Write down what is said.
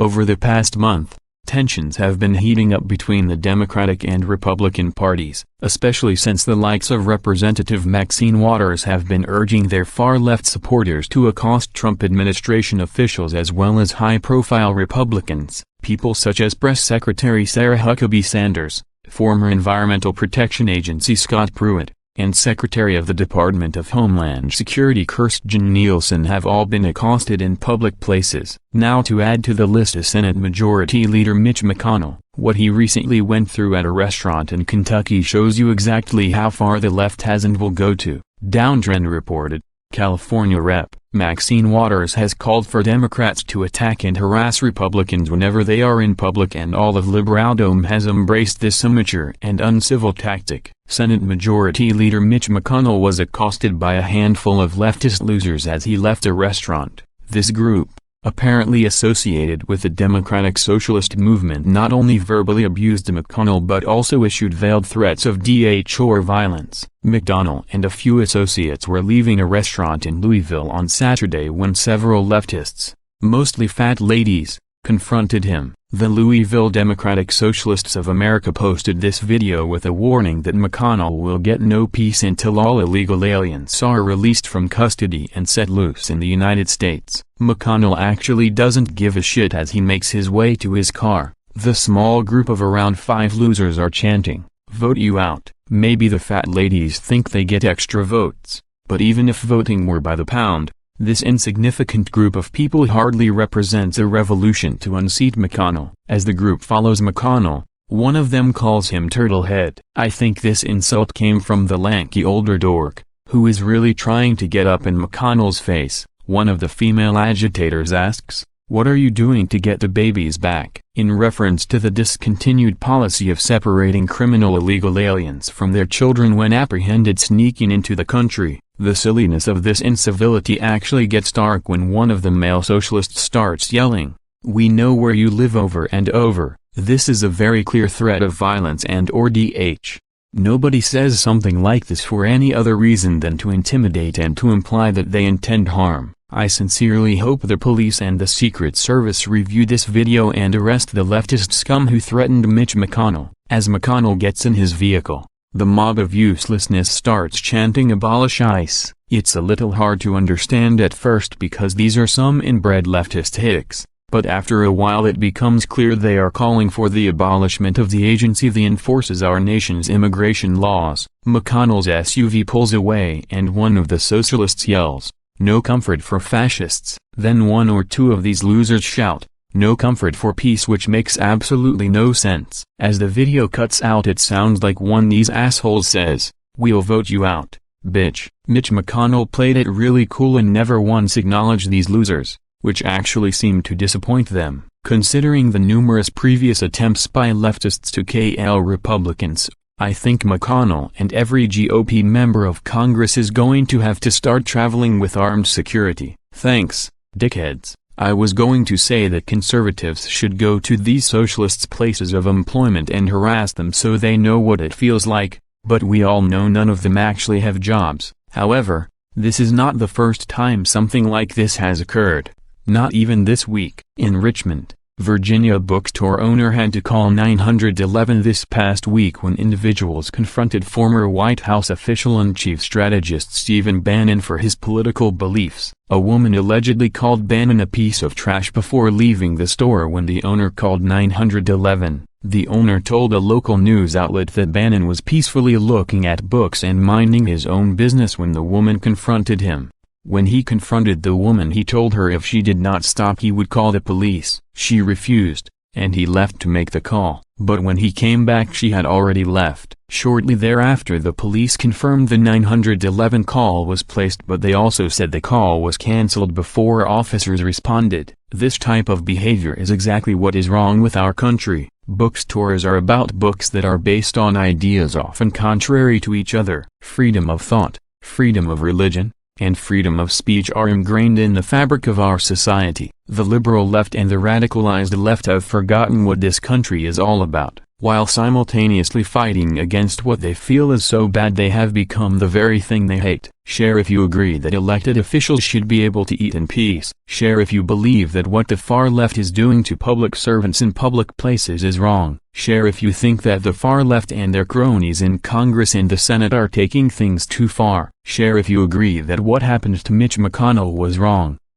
Over the past month, tensions have been heating up between the Democratic and Republican parties, especially since the likes of Representative Maxine Waters have been urging their far-left supporters to accost Trump administration officials as well as high-profile Republicans, people such as Press Secretary Sarah Huckabee Sanders, former Environmental Protection Agency Scott Pruitt, and Secretary of the Department of Homeland Security Kirstjen Nielsen have all been accosted in public places. Now to add to the list is Senate Majority Leader Mitch McConnell. What he recently went through at a restaurant in Kentucky shows you exactly how far the left has and will go to. Downtrend reported. California Rep. Maxine Waters has called for Democrats to attack and harass Republicans whenever they are in public, and all of Liberaldome has embraced this immature and uncivil tactic. Senate Majority Leader Mitch McConnell was accosted by a handful of leftist losers as he left a restaurant. This group, apparently associated with the Democratic Socialist movement, not only verbally abused McConnell but also issued veiled threats of death or violence. McConnell and a few associates were leaving a restaurant in Louisville on Saturday when several leftists, mostly fat ladies, confronted him. The Louisville Democratic Socialists of America posted this video with a warning that McConnell will get no peace until all illegal aliens are released from custody and set loose in the United States. McConnell actually doesn't give a shit as he makes his way to his car. The small group of around 5 losers are chanting, "Vote you out." Maybe the fat ladies think they get extra votes, but even if voting were by the pound, this insignificant group of people hardly represents a revolution to unseat McConnell. As the group follows McConnell, one of them calls him Turtlehead. I think this insult came from the lanky older dork, who is really trying to get up in McConnell's face. One of the female agitators asks, "What are you doing to get the babies back?" in reference to the discontinued policy of separating criminal illegal aliens from their children when apprehended sneaking into the country. The silliness of this incivility actually gets dark when one of the male socialists starts yelling, "We know where you live," over and over. This is a very clear threat of violence and/or death. Nobody says something like this for any other reason than to intimidate and to imply that they intend harm. I sincerely hope the police and the Secret Service review this video and arrest the leftist scum who threatened Mitch McConnell. As McConnell gets in his vehicle, the mob of uselessness starts chanting "Abolish ICE." It's a little hard to understand at first because these are some inbred leftist hicks, but after a while it becomes clear they are calling for the abolishment of the agency that enforces our nation's immigration laws. McConnell's SUV pulls away and one of the socialists yells, "No comfort for fascists." Then one or two of these losers shout, "No comfort for peace," which makes absolutely no sense. As the video cuts out, it sounds like one of these assholes says, "We'll vote you out, bitch." Mitch McConnell played it really cool and never once acknowledged these losers, which actually seemed to disappoint them, considering the numerous previous attempts by leftists to kill Republicans. I think McConnell and every GOP member of Congress is going to have to start traveling with armed security. Thanks, dickheads. I was going to say that conservatives should go to these socialists' places of employment and harass them so they know what it feels like, but we all know none of them actually have jobs. However, this is not the first time something like this has occurred. Not even this week. In Richmond, Virginia, a bookstore owner had to call 911 this past week when individuals confronted former White House official and chief strategist Stephen Bannon for his political beliefs. A woman allegedly called Bannon a piece of trash before leaving the store when the owner called 911. The owner told a local news outlet that Bannon was peacefully looking at books and minding his own business when the woman confronted him. When he confronted the woman, he told her if she did not stop he would call the police. She refused, and he left to make the call. But when he came back she had already left. Shortly thereafter the police confirmed the 911 call was placed, but they also said the call was cancelled before officers responded. This type of behavior is exactly what is wrong with our country. Bookstores are about books that are based on ideas often contrary to each other. Freedom of thought, freedom of religion, and freedom of speech are ingrained in the fabric of our society. The liberal left and the radicalized left have forgotten what this country is all about. while simultaneously fighting against what they feel is so bad they have become the very thing they hate. Share if you agree that elected officials should be able to eat in peace. Share if you believe that what the far left is doing to public servants in public places is wrong. Share if you think that the far left and their cronies in Congress and the Senate are taking things too far. Share if you agree that what happened to Mitch McConnell was wrong.